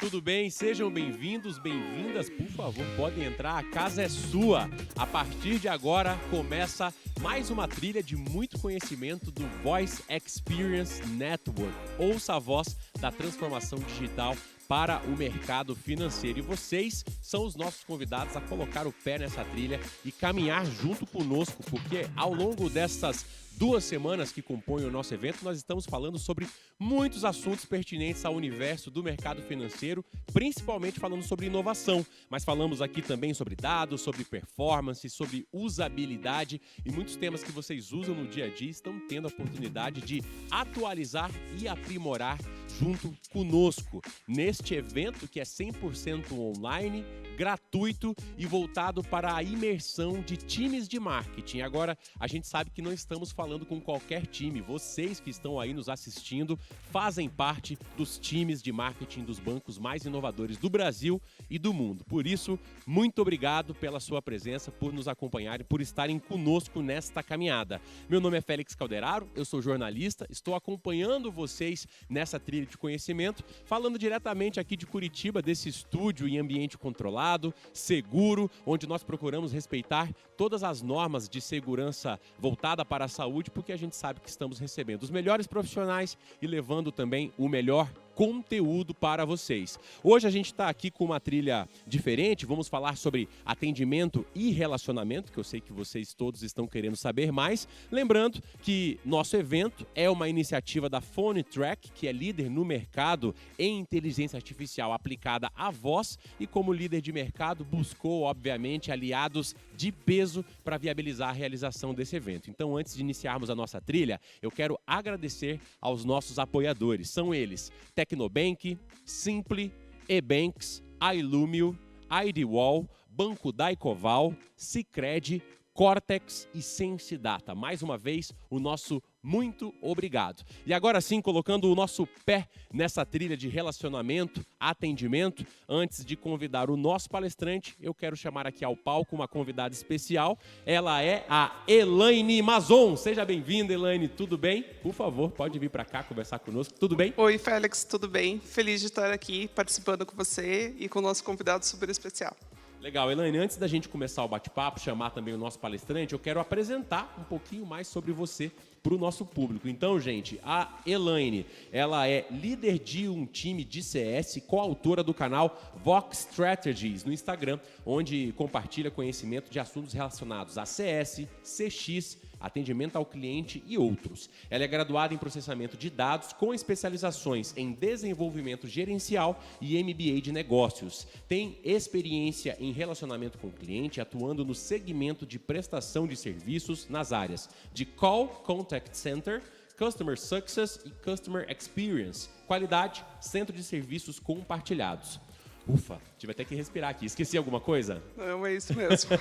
tudo bem? Sejam bem-vindos, bem-vindas, por favor, podem entrar, a casa é sua. A partir de agora começa mais uma trilha de muito conhecimento do Voice Experience Network. Ouça a voz da transformação digital para o mercado financeiro. E vocês são os nossos convidados a colocar o pé nessa trilha e caminhar junto conosco, porque ao longo dessas 2 semanas que compõem o nosso evento, nós estamos falando sobre muitos assuntos pertinentes ao universo do mercado financeiro, principalmente falando sobre inovação, mas falamos aqui também sobre dados, sobre performance, sobre usabilidade e muitos temas que vocês usam no dia a dia estão tendo a oportunidade de atualizar e aprimorar junto conosco neste evento que é 100% online, gratuito e voltado para a imersão de times de marketing. Agora, a gente sabe que não estamos falando com qualquer time. Vocês que estão aí nos assistindo fazem parte dos times de marketing dos bancos mais inovadores do Brasil e do mundo. Por isso, muito obrigado pela sua presença, por nos acompanharem, por estarem conosco nesta caminhada. Meu nome é Félix Calderaro, eu sou jornalista, estou acompanhando vocês nessa trilha de conhecimento, falando diretamente aqui de Curitiba, desse estúdio em ambiente controlado, seguro, onde nós procuramos respeitar todas as normas de segurança voltada para a saúde, porque a gente sabe que estamos recebendo os melhores profissionais e levando também o melhor conteúdo para vocês. Hoje a gente está aqui com uma trilha diferente, vamos falar sobre atendimento e relacionamento, que eu sei que vocês todos estão querendo saber mais. Lembrando que nosso evento é uma iniciativa da PhoneTrack, que é líder no mercado em inteligência artificial aplicada à voz e como líder de mercado buscou, obviamente, aliados de peso para viabilizar a realização desse evento. Então, antes de iniciarmos a nossa trilha, eu quero agradecer aos nossos apoiadores. São eles Tecnobank, Simply, eBanks, iLumio, IDWall, Banco Daicoval, Sicredi, Cortex e SenseData. Mais uma vez, o nosso muito obrigado. E agora sim, colocando o nosso pé nessa trilha de relacionamento, atendimento, antes de convidar o nosso palestrante, eu quero chamar aqui ao palco uma convidada especial. Ela é a Elaine Mazon. Seja bem-vinda, Elaine. Tudo bem? Por favor, pode vir para cá conversar conosco. Tudo bem? Oi, Félix. Tudo bem? Feliz de estar aqui participando com você e com o nosso convidado super especial. Legal, Elaine, antes da gente começar o bate-papo, chamar também o nosso palestrante, eu quero apresentar um pouquinho mais sobre você para o nosso público. Então, gente, a Elaine, ela é líder de um time de CS, coautora do canal Vox Strategies no Instagram, onde compartilha conhecimento de assuntos relacionados a CS, CX, atendimento ao cliente e outros. Ela é graduada em processamento de dados com especializações em desenvolvimento gerencial e MBA de negócios. Tem experiência em relacionamento com o cliente, atuando no segmento de prestação de serviços nas áreas de Call Contact Center, Customer Success e Customer Experience, qualidade, centro de serviços compartilhados. Ufa, tive até que respirar aqui. Esqueci alguma coisa? Não, é isso mesmo.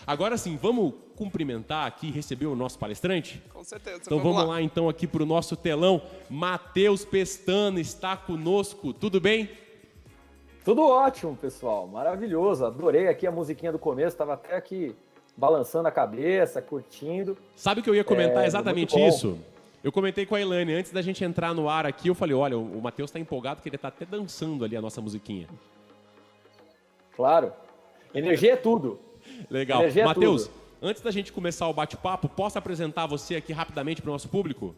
Agora sim, vamos cumprimentar aqui e receber o nosso palestrante? Com certeza. Então vamos lá então aqui para o nosso telão. Matheus Pestana está conosco. Tudo bem? Tudo ótimo, pessoal. Maravilhoso. Adorei aqui a musiquinha do começo. Estava até aqui balançando a cabeça, curtindo. Sabe que eu ia comentar exatamente muito bom. isso? Eu comentei com a Elaine, antes da gente entrar no ar aqui, eu falei, olha, o Matheus está empolgado que ele está até dançando ali a nossa musiquinha. Claro. Energia é tudo. Legal. Energia é Matheus, tudo. antes da gente começar o bate-papo, posso apresentar você aqui rapidamente para o nosso público?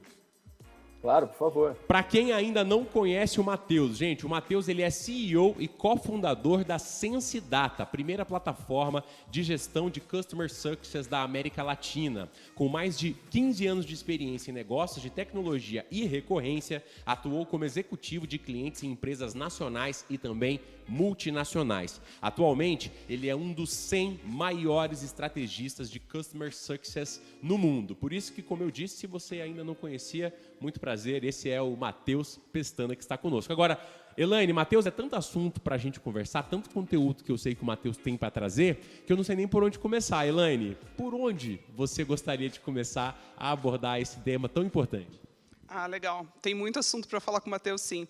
Claro, por favor. Para quem ainda não conhece o Matheus, gente, o Matheus ele é CEO e cofundador da SenseData, a primeira plataforma de gestão de Customer Success da América Latina. Com mais de 15 anos de experiência em negócios de tecnologia e recorrência, atuou como executivo de clientes em empresas nacionais e também multinacionais. Atualmente, ele é um dos 100 maiores estrategistas de Customer Success no mundo. Por isso que, como eu disse, se você ainda não conhecia, muito prazer, esse é o Matheus Pestana que está conosco. Agora, Elaine, Matheus, é tanto assunto para a gente conversar, tanto conteúdo que eu sei que o Matheus tem para trazer, que eu não sei nem por onde começar. Elaine, por onde você gostaria de começar a abordar esse tema tão importante? Ah, legal. Tem muito assunto para falar com o Matheus, sim.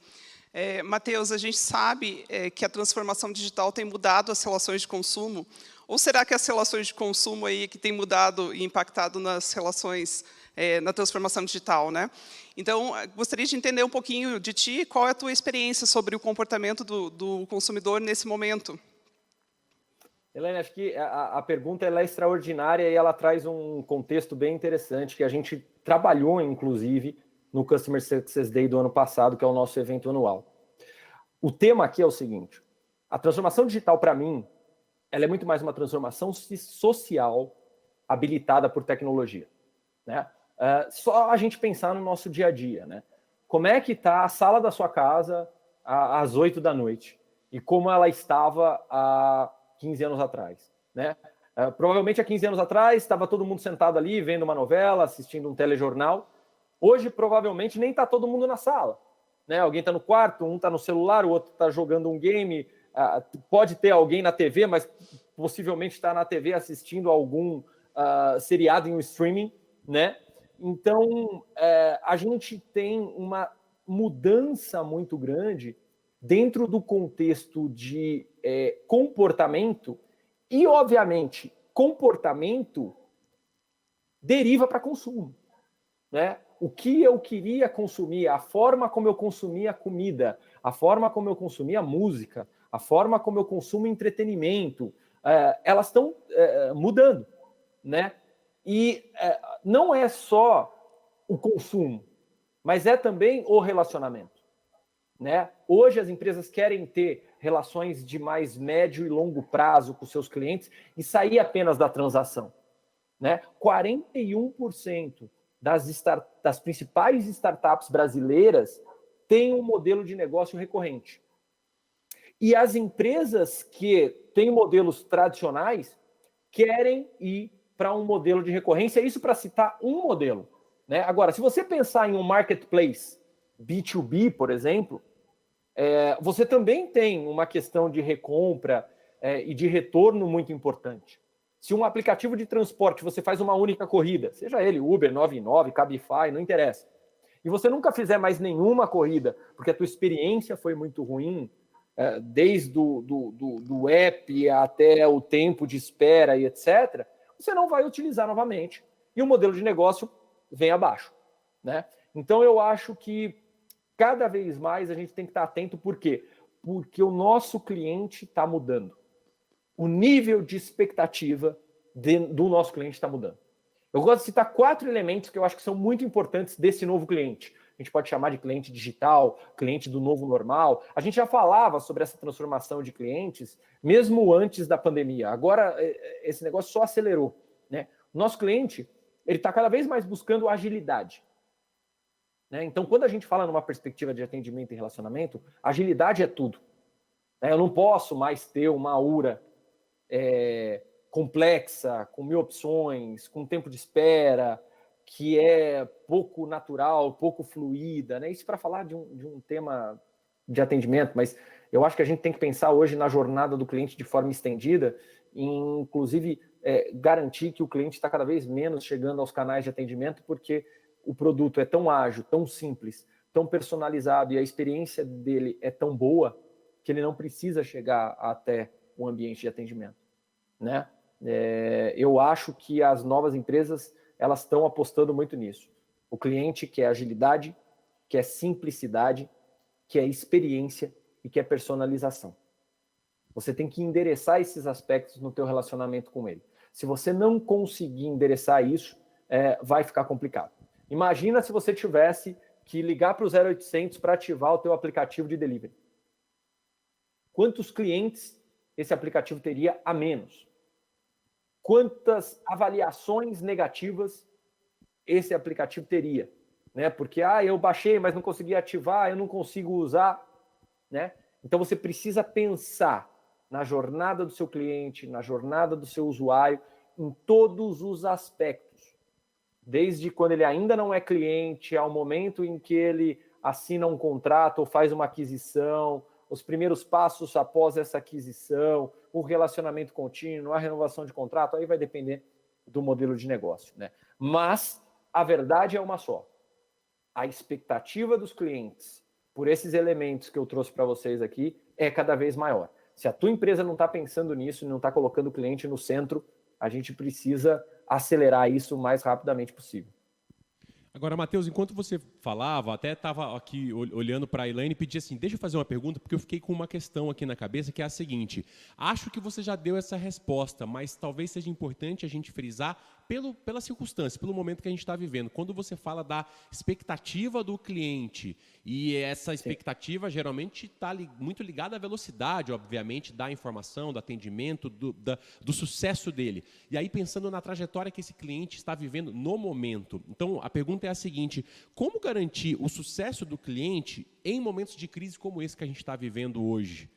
Matheus, a gente sabe que a transformação digital tem mudado as relações de consumo, ou será que as relações de consumo aí que tem mudado e impactado nas relações na transformação digital, né? Então, gostaria de entender um pouquinho de ti, qual é a tua experiência sobre o comportamento do consumidor nesse momento? Elaine, acho que a pergunta ela é extraordinária e ela traz um contexto bem interessante que a gente trabalhou, inclusive, no Customer Success Day do ano passado, que é o nosso evento anual. O tema aqui é o seguinte: a transformação digital, para mim, ela é muito mais uma transformação social habilitada por tecnologia, né? Só a gente pensar no nosso dia a dia, né? Como é que está a sala da sua casa às 8 da noite e como ela estava há 15 anos atrás, né? Provavelmente há 15 anos atrás estava todo mundo sentado ali vendo uma novela, assistindo um telejornal. Hoje provavelmente nem está todo mundo na sala, né? Alguém está no quarto, um está no celular, o outro está jogando um game. Pode ter alguém na TV, mas possivelmente está na TV assistindo algum seriado em um streaming, né? Então a gente tem uma mudança muito grande dentro do contexto de comportamento e, obviamente, comportamento deriva para consumo, né? O que eu queria consumir, a forma como eu consumia comida, a forma como eu consumia música, a forma como eu consumo entretenimento, elas estão mudando, né? E não é só o consumo, mas é também o relacionamento, né? Hoje as empresas querem ter relações de mais médio e longo prazo com seus clientes e sair apenas da transação, né? 41% das principais startups brasileiras têm um modelo de negócio recorrente. E as empresas que têm modelos tradicionais querem ir para um modelo de recorrência, isso para citar um modelo, né? Agora, se você pensar em um marketplace B2B, por exemplo, você também tem uma questão de recompra e de retorno muito importante. Se um aplicativo de transporte você faz uma única corrida, seja ele Uber, 99, Cabify, não interessa, e você nunca fizer mais nenhuma corrida, porque a tua experiência foi muito ruim, desde do app até o tempo de espera e etc., você não vai utilizar novamente. E o modelo de negócio vem abaixo, né? Então, eu acho que cada vez mais a gente tem que estar atento. Por quê? Porque o nosso cliente está mudando. O nível de expectativa do nosso cliente está mudando. Eu gosto de citar 4 elementos que eu acho que são muito importantes desse novo cliente. A gente pode chamar de cliente digital, cliente do novo normal. A gente já falava sobre essa transformação de clientes, mesmo antes da pandemia. Agora, esse negócio só acelerou, né? O nosso cliente, ele está cada vez mais buscando agilidade, né? Então, quando a gente fala numa perspectiva de atendimento e relacionamento, agilidade é tudo, né? Eu não posso mais ter uma aura complexa, com 1000 opções, com tempo de espera, que é pouco natural, pouco fluida, né? Isso para falar de um tema de atendimento, mas eu acho que a gente tem que pensar hoje na jornada do cliente de forma estendida, inclusive garantir que o cliente está cada vez menos chegando aos canais de atendimento, porque o produto é tão ágil, tão simples, tão personalizado e a experiência dele é tão boa que ele não precisa chegar até o ambiente de atendimento, né? Eu acho que as novas empresas elas estão apostando muito nisso. O cliente quer agilidade, quer simplicidade, quer experiência e quer personalização. Você tem que endereçar esses aspectos no teu relacionamento com ele. Se você não conseguir endereçar isso, vai ficar complicado. Imagina se você tivesse que ligar para o 0800 para ativar o teu aplicativo de delivery. Quantos clientes esse aplicativo teria a menos? Quantas avaliações negativas esse aplicativo teria, né? Porque eu baixei, mas não consegui ativar, eu não consigo usar, né? Então você precisa pensar na jornada do seu cliente, na jornada do seu usuário, em todos os aspectos, desde quando ele ainda não é cliente, ao momento em que ele assina um contrato ou faz uma aquisição, os primeiros passos após essa aquisição, o relacionamento contínuo, a renovação de contrato, aí vai depender do modelo de negócio, né? Mas a verdade é uma só. A expectativa dos clientes por esses elementos que eu trouxe para vocês aqui é cada vez maior. Se a tua empresa não está pensando nisso, não está colocando o cliente no centro, a gente precisa acelerar isso o mais rapidamente possível. Agora, Matheus, enquanto você falava, até estava aqui olhando para a Elaine e pedi assim, deixa eu fazer uma pergunta, porque eu fiquei com uma questão aqui na cabeça, que é a seguinte. Acho que você já deu essa resposta, mas talvez seja importante a gente frisar pela circunstância, pelo momento que a gente está vivendo. Quando você fala da expectativa do cliente, e essa expectativa geralmente está muito ligada à velocidade, obviamente, da informação, do atendimento, do sucesso dele. E aí, pensando na trajetória que esse cliente está vivendo no momento. Então, a pergunta é a seguinte, como garantir o sucesso do cliente em momentos de crise como esse que a gente está vivendo hoje?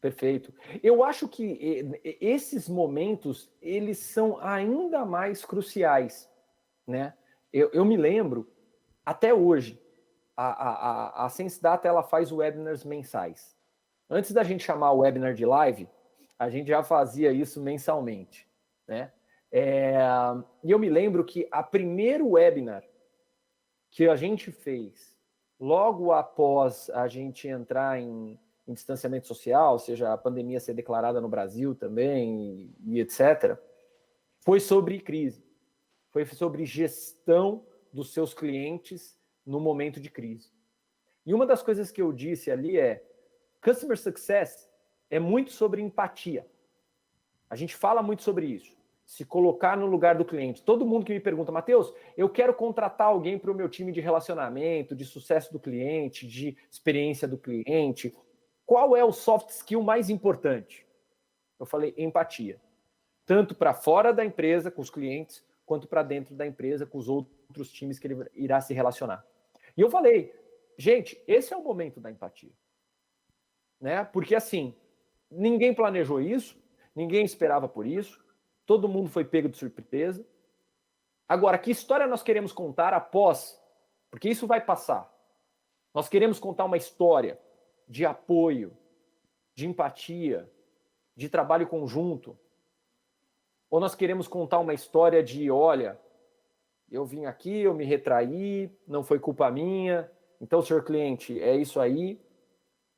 Perfeito. Eu acho que esses momentos, eles são ainda mais cruciais, né? Eu me lembro, até hoje, a SenseData, ela faz webinars mensais. Antes da gente chamar o webinar de live, a gente já fazia isso mensalmente, né? E eu me lembro que a primeiro webinar que a gente fez, logo após a gente entrar em distanciamento social, ou seja, a pandemia ser declarada no Brasil também, e etc., foi sobre crise. Foi sobre gestão dos seus clientes no momento de crise. E uma das coisas que eu disse ali é, Customer Success é muito sobre empatia. A gente fala muito sobre isso. Se colocar no lugar do cliente. Todo mundo que me pergunta, Matheus, eu quero contratar alguém para o meu time de relacionamento, de sucesso do cliente, de experiência do cliente. Qual é o soft skill mais importante? Eu falei empatia. Tanto para fora da empresa, com os clientes, quanto para dentro da empresa, com os outros times que ele irá se relacionar. E eu falei, gente, esse é o momento da empatia. Né? Porque assim, ninguém planejou isso, ninguém esperava por isso, todo mundo foi pego de surpresa. Agora, que história nós queremos contar após? Porque isso vai passar. Nós queremos contar uma história de apoio, de empatia, de trabalho conjunto? Ou nós queremos contar uma história de, olha, eu vim aqui, eu me retraí, não foi culpa minha, então, senhor cliente, é isso aí.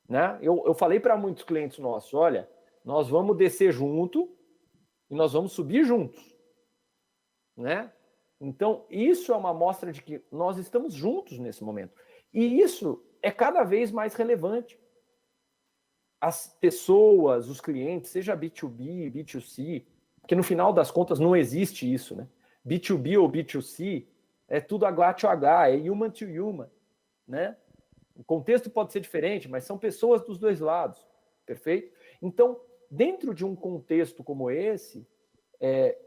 Né? Eu falei para muitos clientes nossos, olha, nós vamos descer junto e nós vamos subir juntos. Né? Então, isso é uma amostra de que nós estamos juntos nesse momento. E isso é cada vez mais relevante. As pessoas, os clientes, seja B2B, B2C, porque no final das contas não existe isso, né? B2B ou B2C é tudo H to H, é human to human, né? O contexto pode ser diferente, mas são pessoas dos dois lados, perfeito? Então, dentro de um contexto como esse,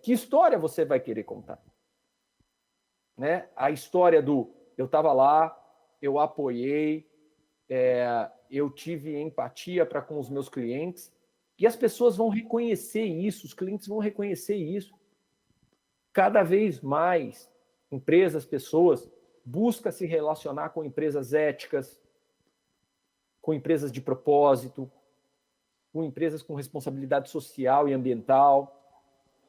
que história você vai querer contar? Né? A história do eu estava lá, eu apoiei, eu tive empatia para com os meus clientes, e as pessoas vão reconhecer isso, os clientes vão reconhecer isso. Cada vez mais, empresas, pessoas, buscam se relacionar com empresas éticas, com empresas de propósito, com empresas com responsabilidade social e ambiental,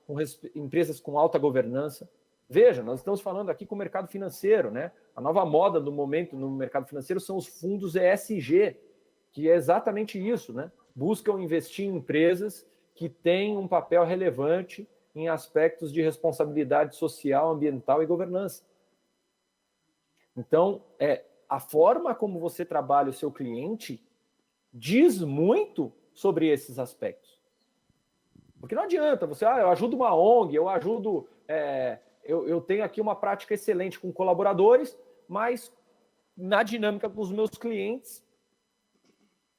com empresas com alta governança. Veja, nós estamos falando aqui com o mercado financeiro, né? A nova moda do momento no mercado financeiro são os fundos ESG, que é exatamente isso, né? Buscam investir em empresas que têm um papel relevante em aspectos de responsabilidade social, ambiental e governança. Então, a forma como você trabalha o seu cliente diz muito sobre esses aspectos. Porque não adianta você, eu ajudo uma ONG, eu ajudo... Eu tenho aqui uma prática excelente com colaboradores, mas na dinâmica com os meus clientes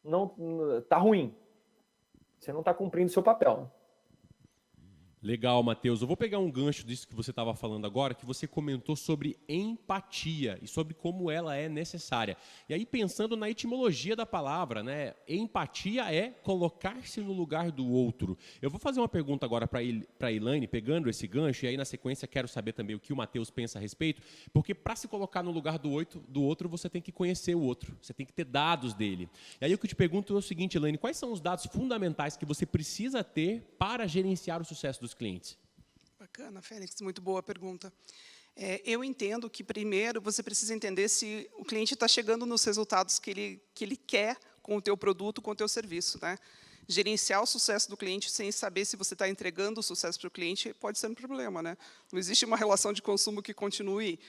não está ruim. Você não está cumprindo o seu papel. Legal, Matheus. Eu vou pegar um gancho disso que você estava falando agora, que você comentou sobre empatia e sobre como ela é necessária. E aí, pensando na etimologia da palavra, né? Empatia é colocar-se no lugar do outro. Eu vou fazer uma pergunta agora para a Elaine, pegando esse gancho, e aí na sequência quero saber também o que o Matheus pensa a respeito, porque para se colocar no lugar do outro, você tem que conhecer o outro, você tem que ter dados dele. E aí o que eu te pergunto é o seguinte, Elaine, quais são os dados fundamentais que você precisa ter para gerenciar o sucesso dos clientes? Bacana, Félix, muito boa pergunta. Eu entendo que, primeiro, você precisa entender se o cliente está chegando nos resultados que ele quer com o teu produto, com o teu serviço. Né? gerenciar o sucesso do cliente sem saber se você está entregando o sucesso para o cliente pode ser um problema, né? Não existe uma relação de consumo que continue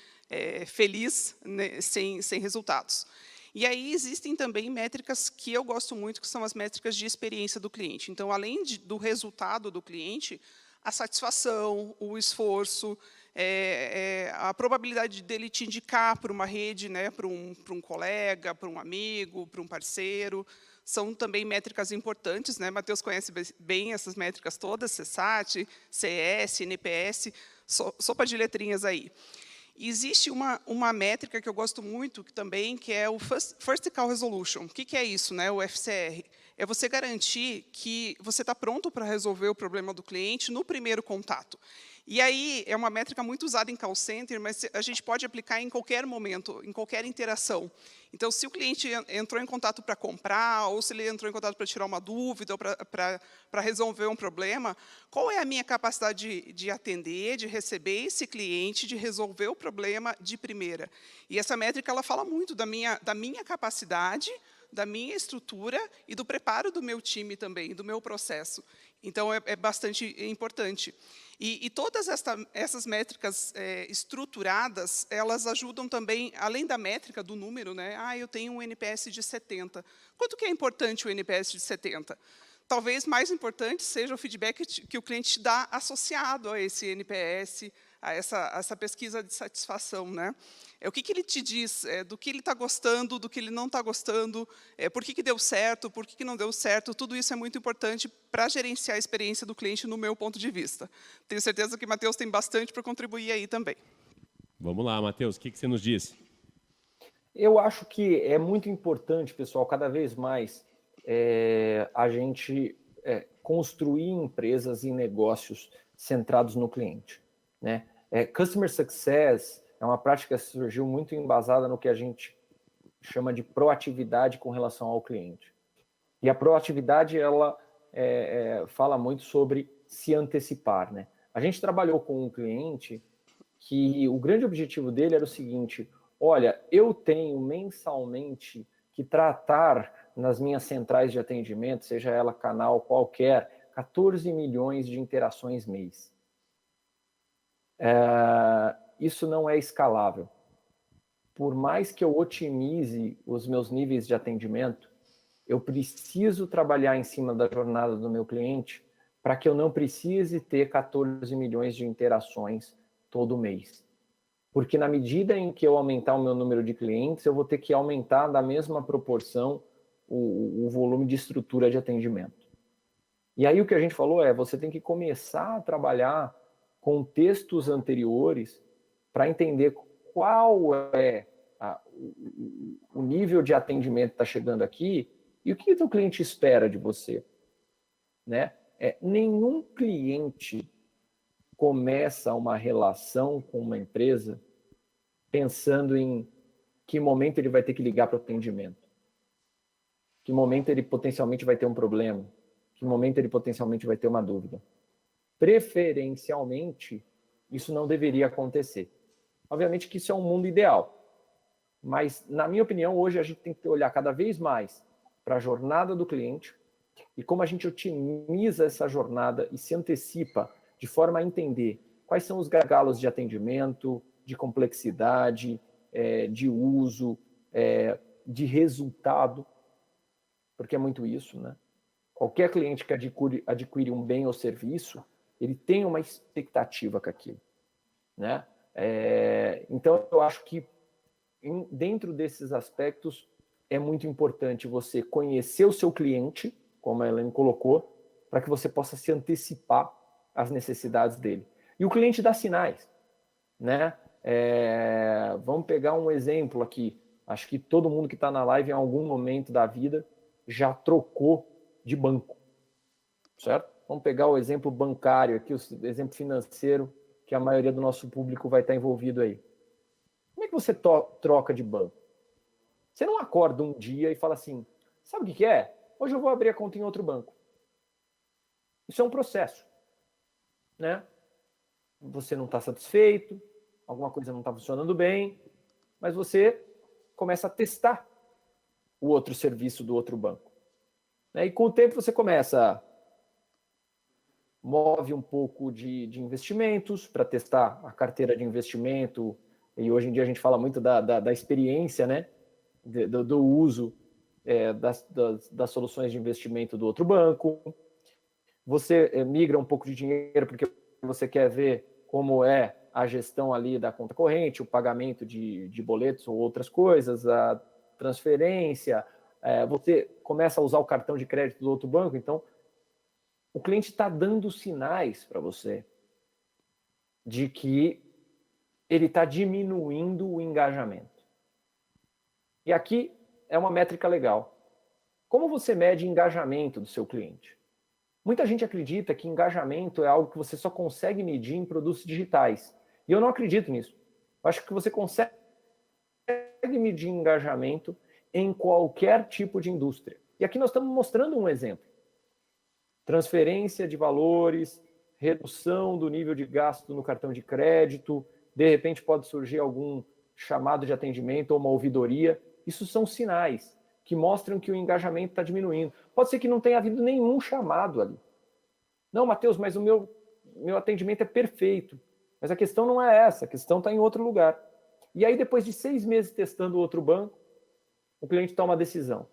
feliz, né, sem resultados. E aí existem também métricas que eu gosto muito, que são as métricas de experiência do cliente. Então, além do resultado do cliente, a satisfação, o esforço, a probabilidade dele te indicar para uma rede, né, para um colega, para um amigo, para um parceiro, são também métricas importantes, né? Matheus conhece bem essas métricas todas, CSAT, CS, NPS, sopa de letrinhas aí. Existe uma métrica que eu gosto muito também, que é o First Call Resolution. O que é isso, né, o FCR? É você garantir que você está pronto para resolver o problema do cliente no primeiro contato. E aí é uma métrica muito usada em call center, mas a gente pode aplicar em qualquer momento, em qualquer interação. Então, se o cliente entrou em contato para comprar, ou se ele entrou em contato para tirar uma dúvida, ou para resolver um problema, qual é a minha capacidade de atender, de receber esse cliente, de resolver o problema de primeira? E essa métrica ela fala muito da minha capacidade, da minha estrutura e do preparo do meu time também, do meu processo. Então, é bastante importante. E todas essas métricas estruturadas, elas ajudam também, além da métrica do número, né? Eu tenho um NPS de 70. Quanto que é importante o NPS de 70? Talvez mais importante seja o feedback que o cliente dá associado a esse NPS, a essa pesquisa de satisfação, né? O que ele te diz, do que ele está gostando, do que ele não está gostando, por que deu certo, por que não deu certo, tudo isso é muito importante para gerenciar a experiência do cliente, no meu ponto de vista. Tenho certeza que o Matheus tem bastante para contribuir aí também. Vamos lá, Matheus, o que você nos diz? Eu acho que é muito importante, pessoal, cada vez mais, a gente construir empresas e negócios centrados no cliente, né? Customer Success é uma prática que surgiu muito embasada no que a gente chama de proatividade com relação ao cliente. E a proatividade, ela fala muito sobre se antecipar, né? A gente trabalhou com um cliente que o grande objetivo dele era o seguinte: olha, eu tenho mensalmente que tratar nas minhas centrais de atendimento, seja ela canal qualquer, 14 milhões de interações mês. Isso não é escalável. Por mais que eu otimize os meus níveis de atendimento, eu preciso trabalhar em cima da jornada do meu cliente para que eu não precise ter 14 milhões de interações todo mês. Porque na medida em que eu aumentar o meu número de clientes, eu vou ter que aumentar da mesma proporção o volume de estrutura de atendimento. E aí o que a gente falou você tem que começar a trabalhar contextos anteriores para entender qual é o nível de atendimento que está chegando aqui e o que o cliente espera de você, né? Nenhum cliente começa uma relação com uma empresa pensando em que momento ele vai ter que ligar para o atendimento, que momento ele potencialmente vai ter um problema, que momento ele potencialmente vai ter uma dúvida. Preferencialmente, isso não deveria acontecer. Obviamente que isso é um mundo ideal, mas, na minha opinião, hoje a gente tem que olhar cada vez mais para a jornada do cliente e como a gente otimiza essa jornada e se antecipa de forma a entender quais são os gargalos de atendimento, de complexidade, de uso, de resultado, porque é muito isso, né? Qualquer cliente que adquire um bem ou serviço, ele tem uma expectativa com aquilo, né? Então, eu acho que dentro desses aspectos é muito importante você conhecer o seu cliente, como a Elaine colocou, para que você possa se antecipar às necessidades dele. E o cliente dá sinais, né? Vamos pegar um exemplo aqui. Acho que todo mundo que está na live em algum momento da vida já trocou de banco, certo? Vamos pegar o exemplo bancário aqui, o exemplo financeiro, que a maioria do nosso público vai estar envolvido aí. Como é que você troca de banco? Você não acorda um dia e fala assim, sabe o que é? Hoje eu vou abrir a conta em outro banco. Isso é um processo, né? Você não está satisfeito, alguma coisa não está funcionando bem, mas você começa a testar o outro serviço do outro banco. né? E com o tempo você começa move um pouco de investimentos para testar a carteira de investimento, e hoje em dia a gente fala muito da experiência, né? Do uso das soluções de investimento do outro banco. Você migra um pouco de dinheiro porque você quer ver como é a gestão ali da conta corrente, o pagamento de boletos ou outras coisas, a transferência, você começa a usar o cartão de crédito do outro banco, então o cliente está dando sinais para você de que ele está diminuindo o engajamento. E aqui é uma métrica legal. Como você mede engajamento do seu cliente? Muita gente acredita que engajamento é algo que você só consegue medir em produtos digitais. E eu não acredito nisso. Eu acho que você consegue medir engajamento em qualquer tipo de indústria. E aqui nós estamos mostrando um exemplo. Transferência de valores, redução do nível de gasto no cartão de crédito, de repente pode surgir algum chamado de atendimento ou uma ouvidoria. Isso são sinais que mostram que o engajamento está diminuindo. Pode ser que não tenha havido nenhum chamado ali. Não, Matheus, mas o meu atendimento é perfeito. Mas a questão não é essa, a questão está em outro lugar. E aí, depois de 6 meses testando o outro banco, o cliente toma a decisão.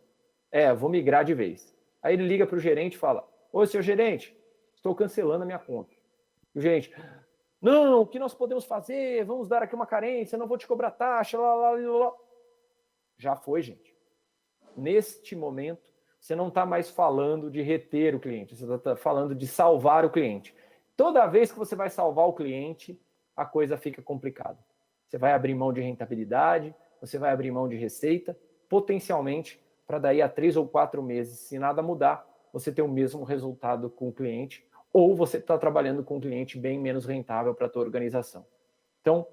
Vou migrar de vez. Aí ele liga para o gerente e fala, ô, seu gerente, estou cancelando a minha conta. E o gerente, não, o que nós podemos fazer? Vamos dar aqui uma carência, não vou te cobrar taxa, lá. Já foi, gente. Neste momento, você não está mais falando de reter o cliente, você está falando de salvar o cliente. Toda vez que você vai salvar o cliente, a coisa fica complicada. Você vai abrir mão de rentabilidade, você vai abrir mão de receita, potencialmente, para daí a 3 ou 4 meses, se nada mudar, você ter o mesmo resultado com o cliente, ou você está trabalhando com um cliente bem menos rentável para a tua organização. Então,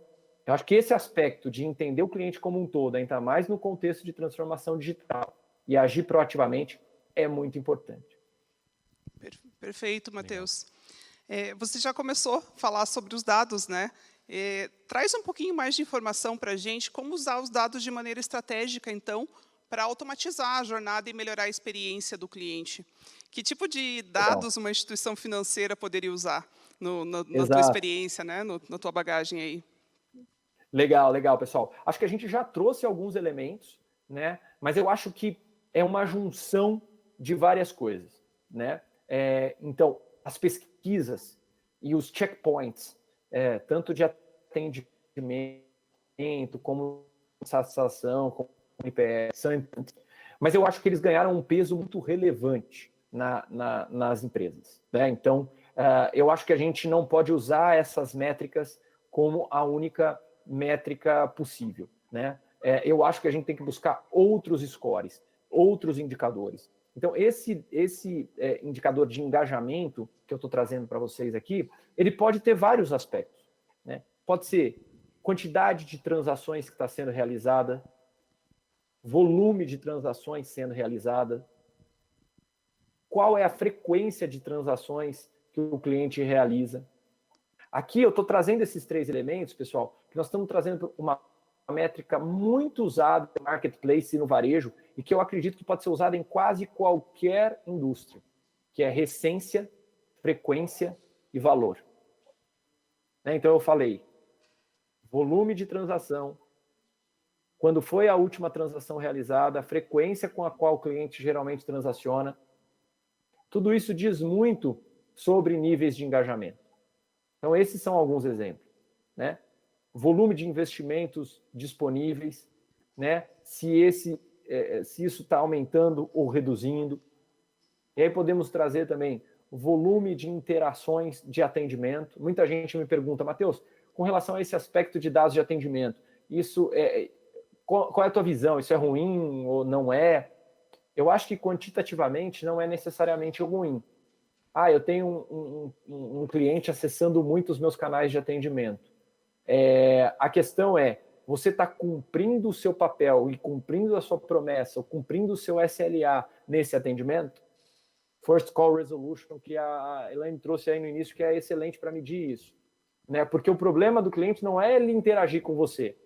eu acho que esse aspecto de entender o cliente como um todo, ainda mais no contexto de transformação digital e agir proativamente, é muito importante. Perfeito, Matheus. Você já começou a falar sobre os dados, né? Traz um pouquinho mais de informação para a gente, como usar os dados de maneira estratégica, então, para automatizar a jornada e melhorar a experiência do cliente. Que tipo de dados uma instituição financeira poderia usar na tua experiência, né? Na tua bagagem aí? Legal, pessoal. Acho que a gente já trouxe alguns elementos, né? Mas eu acho que é uma junção de várias coisas, né? Então, as pesquisas e os checkpoints, tanto de atendimento como satisfação, como NPS, são importantes. Mas eu acho que eles ganharam um peso muito relevante nas empresas, né? Então, eu acho que a gente não pode usar essas métricas como a única métrica possível, né? Eu acho que a gente tem que buscar outros scores, outros indicadores. Então, esse indicador de engajamento que eu estou trazendo para vocês aqui, ele pode ter vários aspectos, né? Pode ser quantidade de transações que está sendo realizada, volume de transações sendo realizada, qual é a frequência de transações que o cliente realiza. Aqui eu estou trazendo esses 3 elementos, pessoal, que nós estamos trazendo uma métrica muito usada no marketplace e no varejo, e que eu acredito que pode ser usada em quase qualquer indústria, que é recência, frequência e valor. Então eu falei, volume de transação, quando foi a última transação realizada, a frequência com a qual o cliente geralmente transaciona, tudo isso diz muito sobre níveis de engajamento. Então, esses são alguns exemplos, né? Volume de investimentos disponíveis, né? Se isso está aumentando ou reduzindo. E aí podemos trazer também o volume de interações de atendimento. Muita gente me pergunta, Matheus, com relação a esse aspecto de dados de atendimento, qual é a tua visão? Isso é ruim ou não é? Eu acho que quantitativamente não é necessariamente ruim. Eu tenho um cliente acessando muito os meus canais de atendimento. A questão é, você está cumprindo o seu papel e cumprindo a sua promessa, ou cumprindo o seu SLA nesse atendimento? First Call Resolution, que a Elaine trouxe aí no início, que é excelente para medir isso, né? Porque o problema do cliente não é ele interagir com você,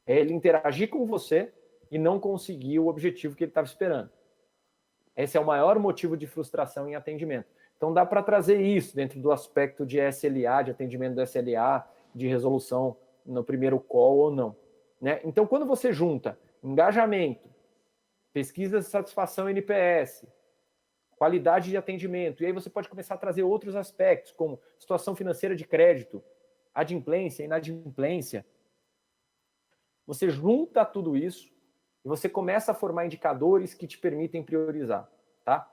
é ele interagir com você e não conseguir o objetivo que ele estava esperando. Esse é o maior motivo de frustração em atendimento. Então, dá para trazer isso dentro do aspecto de SLA, de atendimento do SLA, de resolução no primeiro call ou não. Né? Então, quando você junta engajamento, pesquisa de satisfação NPS, qualidade de atendimento, e aí você pode começar a trazer outros aspectos, como situação financeira de crédito, adimplência, inadimplência. Você junta tudo isso e você começa a formar indicadores que te permitem priorizar, tá?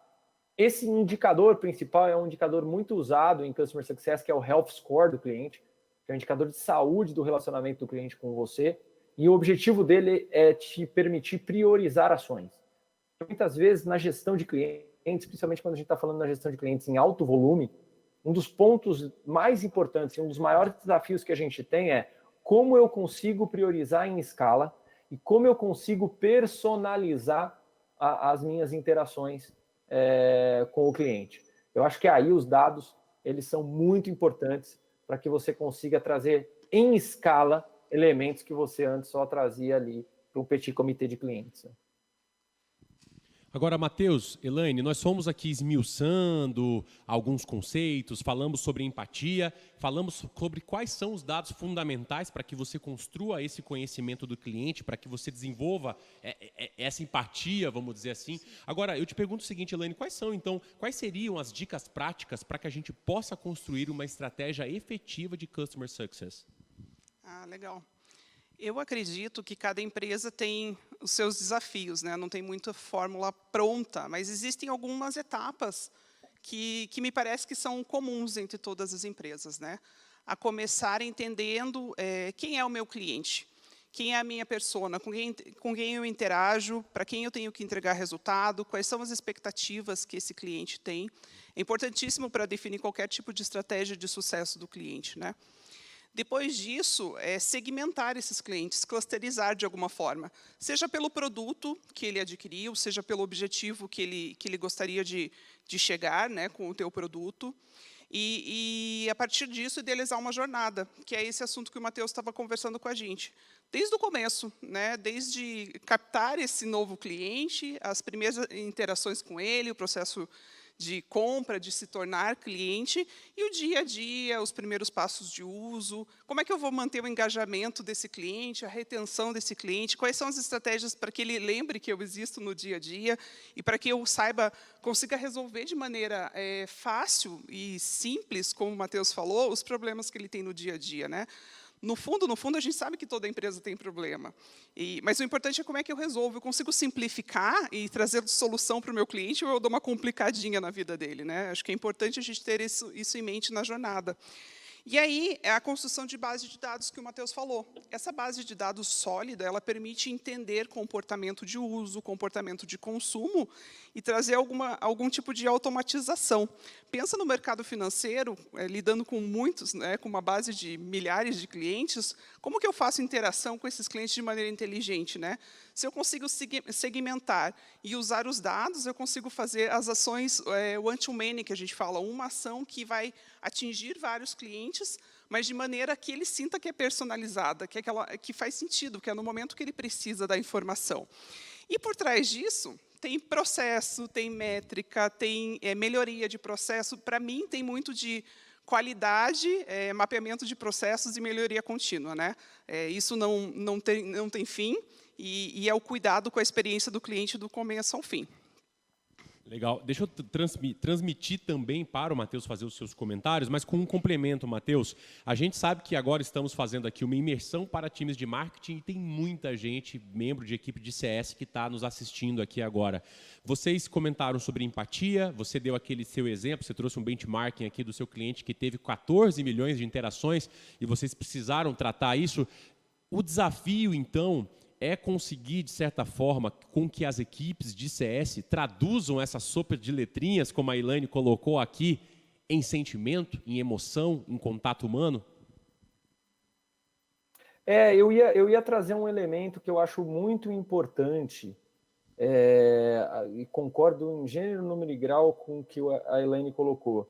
Esse indicador principal é um indicador muito usado em Customer Success, que é o Health Score do cliente, que é um indicador de saúde do relacionamento do cliente com você, e o objetivo dele é te permitir priorizar ações. Muitas vezes, na gestão de clientes, principalmente quando a gente está falando na gestão de clientes em alto volume, um dos pontos mais importantes, um dos maiores desafios que a gente tem é como eu consigo priorizar em escala e como eu consigo personalizar as minhas interações com o cliente. Eu acho que aí os dados eles são muito importantes para que você consiga trazer em escala elementos que você antes só trazia ali para um petit comitê de clientes. Agora, Matheus, Elaine, nós fomos aqui esmiuçando alguns conceitos, falamos sobre empatia, falamos sobre quais são os dados fundamentais para que você construa esse conhecimento do cliente, para que você desenvolva essa empatia, vamos dizer assim. Agora, eu te pergunto o seguinte, Elaine, quais seriam as dicas práticas para que a gente possa construir uma estratégia efetiva de Customer Success? Legal. Eu acredito que cada empresa tem os seus desafios, né? Não tem muita fórmula pronta, mas existem algumas etapas que me parece que são comuns entre todas as empresas, né? A começar entendendo quem é o meu cliente, quem é a minha persona, com quem eu interajo, para quem eu tenho que entregar resultado, quais são as expectativas que esse cliente tem. É importantíssimo para definir qualquer tipo de estratégia de sucesso do cliente, né? Depois disso, segmentar esses clientes, clusterizar de alguma forma, seja pelo produto que ele adquiriu, seja pelo objetivo que ele gostaria de chegar, né, com o teu produto, e a partir disso, idealizar uma jornada, que é esse assunto que o Matheus estava conversando com a gente. Desde o começo, né, desde captar esse novo cliente, as primeiras interações com ele, o processo de compra, de se tornar cliente, e o dia a dia, os primeiros passos de uso, como é que eu vou manter o engajamento desse cliente, a retenção desse cliente, quais são as estratégias para que ele lembre que eu existo no dia a dia, e para que eu consiga resolver de maneira fácil e simples, como o Matheus falou, os problemas que ele tem no dia a dia, né? No fundo, a gente sabe que toda empresa tem problema. Mas o importante é como é que eu resolvo. Eu consigo simplificar e trazer solução para o meu cliente ou eu dou uma complicadinha na vida dele, né? Acho que é importante a gente ter isso em mente na jornada. E aí, é a construção de base de dados que o Matheus falou. Essa base de dados sólida, ela permite entender comportamento de uso, comportamento de consumo e trazer algum tipo de automatização. Pensa no mercado financeiro, lidando com muitos, né, com uma base de milhares de clientes, como que eu faço interação com esses clientes de maneira inteligente, né? Se eu consigo segmentar e usar os dados, eu consigo fazer as ações one-to-many, que a gente fala, uma ação que vai atingir vários clientes, mas de maneira que ele sinta que é personalizada, que faz sentido, que é no momento que ele precisa da informação. E, por trás disso, tem processo, tem métrica, tem melhoria de processo. Para mim, tem muito de qualidade, mapeamento de processos e melhoria contínua, né? Isso não tem fim, e é o cuidado com a experiência do cliente do começo ao fim. Legal. Deixa eu transmitir também para o Matheus fazer os seus comentários, mas com um complemento, Matheus. A gente sabe que agora estamos fazendo aqui uma imersão para times de marketing e tem muita gente, membro de equipe de CS, que está nos assistindo aqui agora. Vocês comentaram sobre empatia, você deu aquele seu exemplo, você trouxe um benchmarking aqui do seu cliente que teve 14 milhões de interações e vocês precisaram tratar isso. O desafio, então, é conseguir, de certa forma, com que as equipes de CS traduzam essa sopa de letrinhas, como a Elaine colocou aqui, em sentimento, em emoção, em contato humano? Eu ia trazer um elemento que eu acho muito importante, e concordo em gênero, número e grau com o que a Elaine colocou.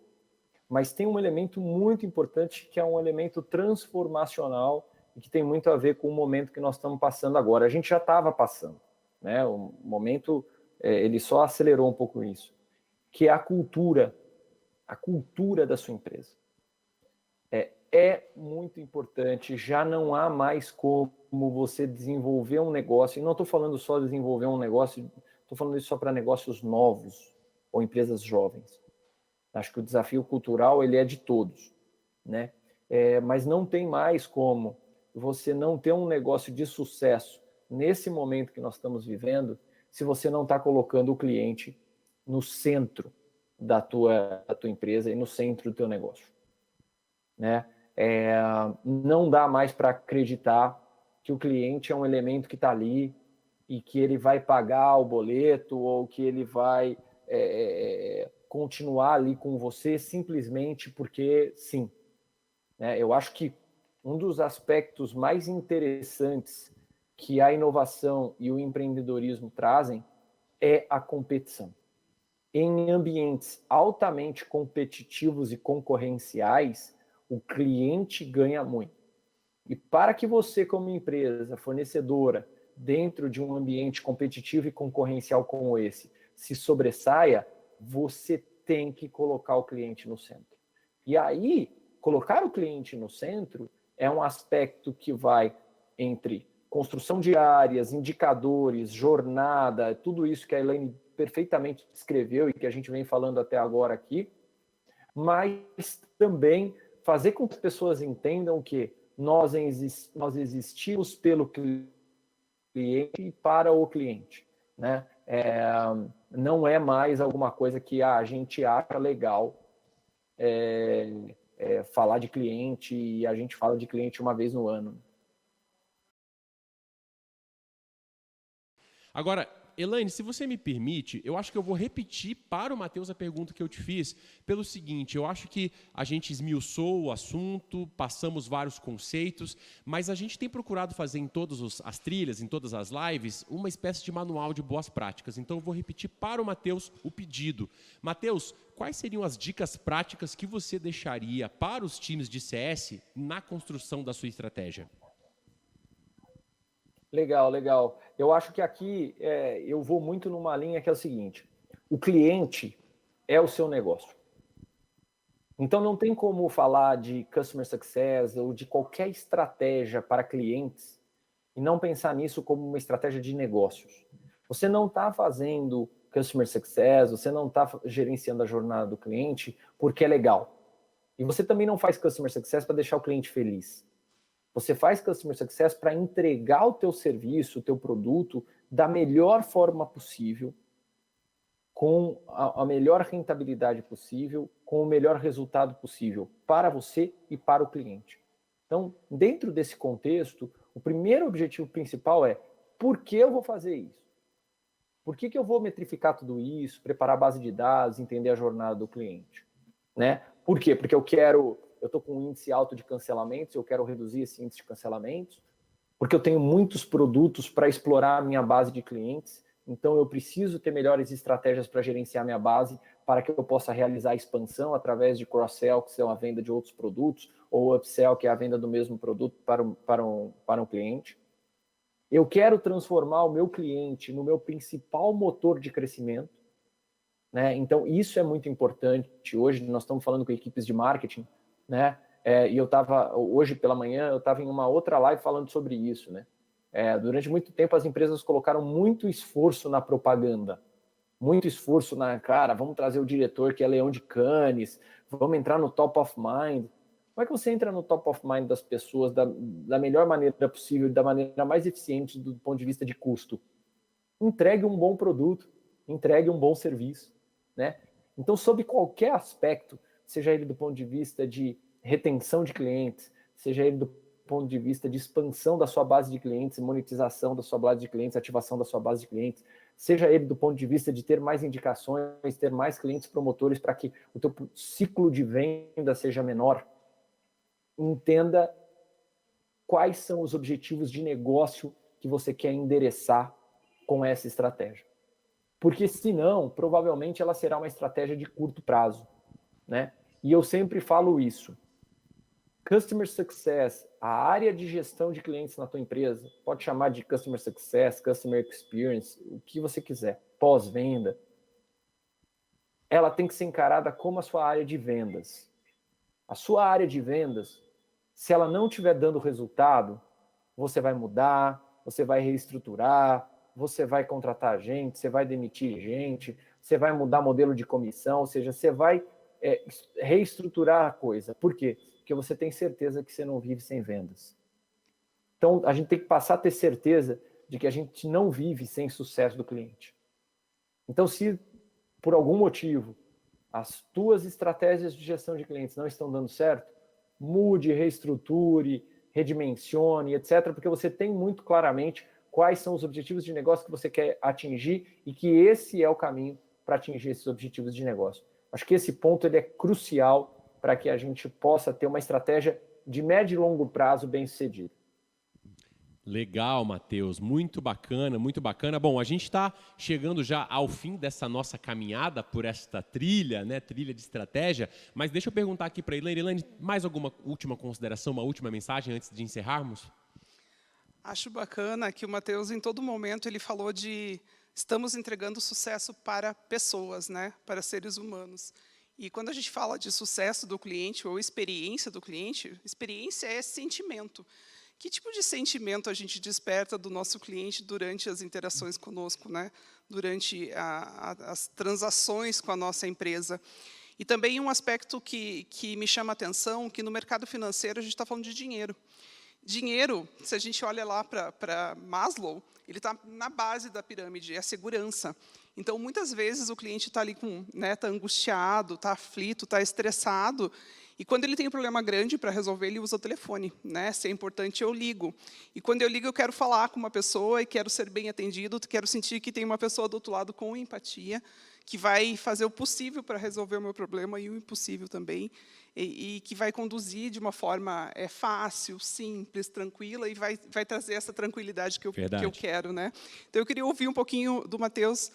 Mas tem um elemento muito importante, que é um elemento transformacional, e que tem muito a ver com o momento que nós estamos passando agora. A gente já estava passando, né? O momento ele só acelerou um pouco isso, que é a cultura da sua empresa. É muito importante, já não há mais como você desenvolver um negócio, e não estou falando só de desenvolver um negócio, estou falando isso só para negócios novos ou empresas jovens. Acho que o desafio cultural ele é de todos, né? Mas não tem mais como você não ter um negócio de sucesso nesse momento que nós estamos vivendo se você não está colocando o cliente no centro da tua empresa e no centro do teu negócio, né? Não dá mais para acreditar que o cliente é um elemento que está ali e que ele vai pagar o boleto ou que ele vai continuar ali com você simplesmente porque sim. Eu acho que um dos aspectos mais interessantes que a inovação e o empreendedorismo trazem é a competição. Em ambientes altamente competitivos e concorrenciais, o cliente ganha muito. E para que você, como empresa fornecedora, dentro de um ambiente competitivo e concorrencial como esse, se sobressaia, você tem que colocar o cliente no centro. E aí, colocar o cliente no centro é um aspecto que vai entre construção de áreas, indicadores, jornada, tudo isso que a Elaine perfeitamente descreveu e que a gente vem falando até agora aqui, mas também fazer com que as pessoas entendam que nós existimos pelo cliente e para o cliente, né? Não é mais alguma coisa que a gente acha legal falar de cliente e a gente fala de cliente uma vez no ano. Agora, Elaine, se você me permite, eu acho que eu vou repetir para o Matheus a pergunta que eu te fiz, pelo seguinte, eu acho que a gente esmiuçou o assunto, passamos vários conceitos, mas a gente tem procurado fazer em todas as trilhas, em todas as lives, uma espécie de manual de boas práticas. Então eu vou repetir para o Matheus o pedido. Matheus, quais seriam as dicas práticas que você deixaria para os times de CS na construção da sua estratégia? Legal. Eu acho que aqui eu vou muito numa linha que é o seguinte: o cliente é o seu negócio. Então não tem como falar de customer success ou de qualquer estratégia para clientes e não pensar nisso como uma estratégia de negócios. Você não está fazendo customer success, você não está gerenciando a jornada do cliente porque é legal. E você também não faz customer success para deixar o cliente feliz. Você faz customer success para entregar o teu serviço, o teu produto da melhor forma possível, com a melhor rentabilidade possível, com o melhor resultado possível para você e para o cliente. Então, dentro desse contexto, o primeiro objetivo principal é: por que eu vou fazer isso? Por que eu vou metrificar tudo isso, preparar a base de dados, entender a jornada do cliente? Né? Por quê? Porque eu estou com um índice alto de cancelamentos, eu quero reduzir esse índice de cancelamentos, porque eu tenho muitos produtos para explorar a minha base de clientes, então eu preciso ter melhores estratégias para gerenciar minha base, para que eu possa realizar a expansão através de cross-sell, que são a venda de outros produtos, ou upsell, que é a venda do mesmo produto para um cliente. Eu quero transformar o meu cliente no meu principal motor de crescimento, né? Então isso é muito importante. Hoje nós estamos falando com equipes de marketing, né? E hoje pela manhã eu estava em uma outra live falando sobre isso, né? Durante muito tempo as empresas colocaram muito esforço na propaganda, muito esforço vamos trazer o diretor que é Leão de Cannes, vamos entrar no top of mind. Como é que você entra no top of mind das pessoas da melhor maneira possível, da maneira mais eficiente do ponto de vista de custo? Entregue um bom produto, entregue um bom serviço, né? Então, sob qualquer aspecto, seja ele do ponto de vista de retenção de clientes, seja ele do ponto de vista de expansão da sua base de clientes, monetização da sua base de clientes, ativação da sua base de clientes, seja ele do ponto de vista de ter mais indicações, ter mais clientes promotores para que o teu ciclo de venda seja menor, entenda quais são os objetivos de negócio que você quer endereçar com essa estratégia. Porque senão, provavelmente ela será uma estratégia de curto prazo, né? E eu sempre falo isso. Customer Success a área de gestão de clientes na tua empresa, pode chamar de Customer Success, Customer Experience, o que você quiser, pós-venda, ela tem que ser encarada como a sua área de vendas. A sua área de vendas, se ela não estiver dando resultado, você vai mudar, você vai reestruturar, você vai contratar gente, você vai demitir gente, você vai mudar modelo de comissão, ou seja, você vai reestruturar a coisa. Por quê? Porque você tem certeza que você não vive sem vendas. Então, a gente tem que passar a ter certeza de que a gente não vive sem sucesso do cliente. Então, se por algum motivo as tuas estratégias de gestão de clientes não estão dando certo, mude, reestruture, redimensione, etc., porque você tem muito claramente quais são os objetivos de negócio que você quer atingir e que esse é o caminho para atingir esses objetivos de negócio. Acho que esse ponto ele é crucial para que a gente possa ter uma estratégia de médio e longo prazo bem sucedida. Legal, Matheus, muito bacana, muito bacana. Bom, a gente está chegando já ao fim dessa nossa caminhada por esta trilha, né, trilha de estratégia, mas deixa eu perguntar aqui para a Elaine. Elaine, mais alguma última consideração, uma última mensagem antes de encerrarmos? Acho bacana que o Matheus, em todo momento, ele falou de estamos entregando sucesso para pessoas, né, para seres humanos. E quando a gente fala de sucesso do cliente ou experiência do cliente, experiência é sentimento. Que tipo de sentimento a gente desperta do nosso cliente durante as interações conosco, né? Durante as transações com a nossa empresa? E também um aspecto que me chama a atenção, que no mercado financeiro a gente está falando de dinheiro. Dinheiro, se a gente olha lá para Maslow, ele está na base da pirâmide, é a segurança. Então, muitas vezes, o cliente está ali tá angustiado, está aflito, está estressado, e quando ele tem um problema grande para resolver, ele usa o telefone, né? Se é importante, eu ligo. E quando eu ligo, eu quero falar com uma pessoa e quero ser bem atendido, quero sentir que tem uma pessoa do outro lado com empatia, que vai fazer o possível para resolver o meu problema e o impossível também, e que vai conduzir de uma forma fácil, simples, tranquila, e vai trazer essa tranquilidade que eu quero, né? Então, eu queria ouvir um pouquinho do Matheus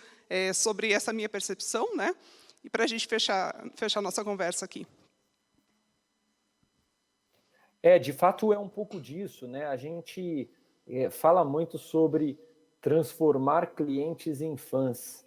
sobre essa minha percepção, né? E para a gente fechar a nossa conversa aqui. De fato, é um pouco disso, né? A gente fala muito sobre transformar clientes em fãs,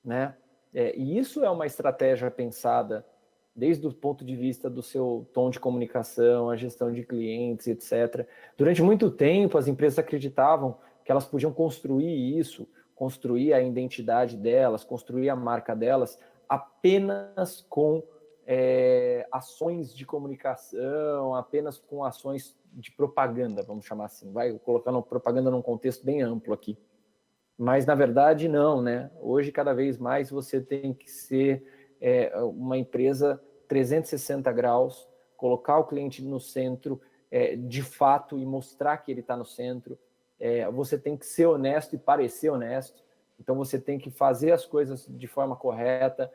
né? E isso é uma estratégia pensada desde o ponto de vista do seu tom de comunicação, a gestão de clientes, etc. Durante muito tempo, as empresas acreditavam que elas podiam construir isso, construir a identidade delas, construir a marca delas, apenas com ações de comunicação, apenas com ações de propaganda, vamos chamar assim. Vai colocando propaganda num contexto bem amplo aqui. Mas, na verdade, não, né? Hoje, cada vez mais, você tem que ser uma empresa 360 graus, colocar o cliente no centro, de fato, e mostrar que ele está no centro. Você tem que ser honesto e parecer honesto. Então, você tem que fazer as coisas de forma correta,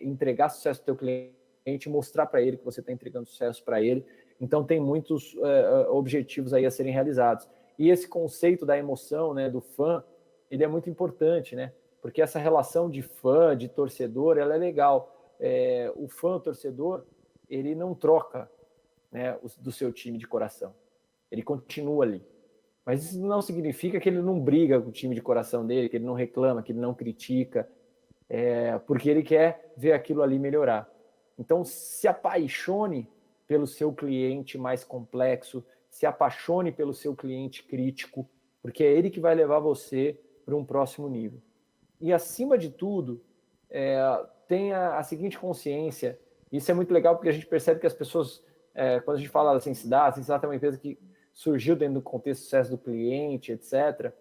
entregar sucesso ao teu cliente, mostrar para ele que você está entregando sucesso para ele. Então, tem muitos objetivos aí a serem realizados. E esse conceito da emoção, né, do fã, ele é muito importante, né? Porque essa relação de fã, de torcedor, ela é legal. O fã, o torcedor, ele não troca, né, do seu time de coração. Ele continua ali. Mas isso não significa que ele não briga com o time de coração dele, que ele não reclama, que ele não critica, porque ele quer ver aquilo ali melhorar. Então, se apaixone pelo seu cliente mais complexo, se apaixone pelo seu cliente crítico, porque é ele que vai levar você para um próximo nível. E, acima de tudo, tenha a seguinte consciência. Isso é muito legal, porque a gente percebe que as pessoas, quando a gente fala da Sensidata é uma empresa que surgiu dentro do contexto do sucesso do cliente, etc.,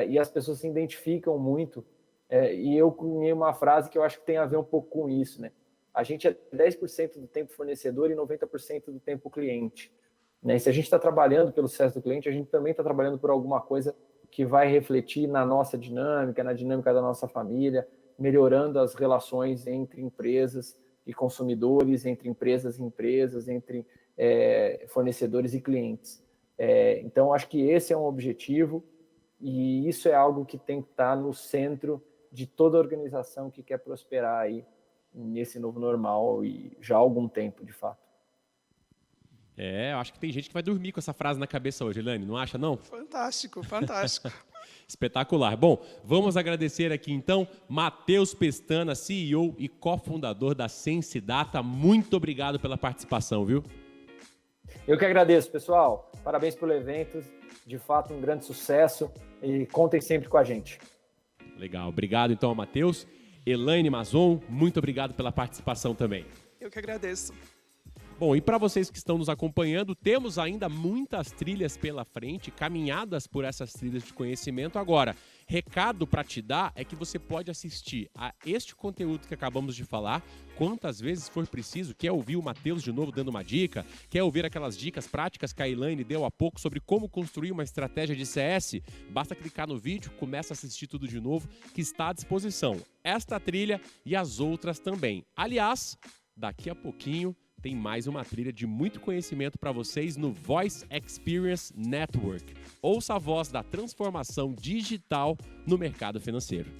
e as pessoas se identificam muito. E eu cunhei uma frase que eu acho que tem a ver um pouco com isso, né? A gente é 10% do tempo fornecedor e 90% do tempo cliente. Né? E se a gente está trabalhando pelo sucesso do cliente, a gente também está trabalhando por alguma coisa que vai refletir na nossa dinâmica, na dinâmica da nossa família, melhorando as relações entre empresas e consumidores, entre empresas e empresas, entre fornecedores e clientes. Então, acho que esse é um objetivo e isso é algo que tem que estar no centro de toda organização que quer prosperar aí nesse novo normal e já há algum tempo, de fato. Eu acho que tem gente que vai dormir com essa frase na cabeça hoje, Elaine, não acha, não? Fantástico, fantástico. Espetacular. Bom, vamos agradecer aqui então Matheus Pestana, CEO e cofundador da Sense Data. Muito obrigado pela participação, viu? Eu que agradeço, pessoal. Parabéns pelo evento. De fato, um grande sucesso e contem sempre com a gente. Legal. Obrigado então, Matheus. Elaine Mazon, muito obrigado pela participação também. Eu que agradeço. Bom, e para vocês que estão nos acompanhando, temos ainda muitas trilhas pela frente, caminhadas por essas trilhas de conhecimento. Agora, recado para te dar é que você pode assistir a este conteúdo que acabamos de falar quantas vezes for preciso. Quer ouvir o Matheus de novo dando uma dica? Quer ouvir aquelas dicas práticas que a Elaine deu há pouco sobre como construir uma estratégia de CS? Basta clicar no vídeo, começa a assistir tudo de novo, que está à disposição. Esta trilha e as outras também. Aliás, daqui a pouquinho tem mais uma trilha de muito conhecimento para vocês no Voice Experience Network. Ouça a voz da transformação digital no mercado financeiro.